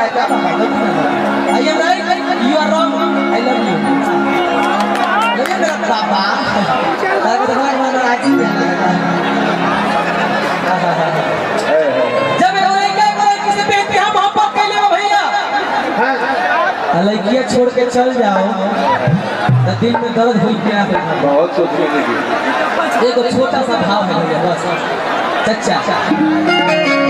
है क्या I am right you are wrong I love you लेकिन मेरा पापा तारे को देखो मैं आज ही जब एक लड़का को किसी पे इतना मोहब्बत कर लिया भैया लड़कियां छोड़ के चल जाओ तो दिल में दर्द हुई क्या बहुत सोचने की एक छोटा सा भाव है बस चचा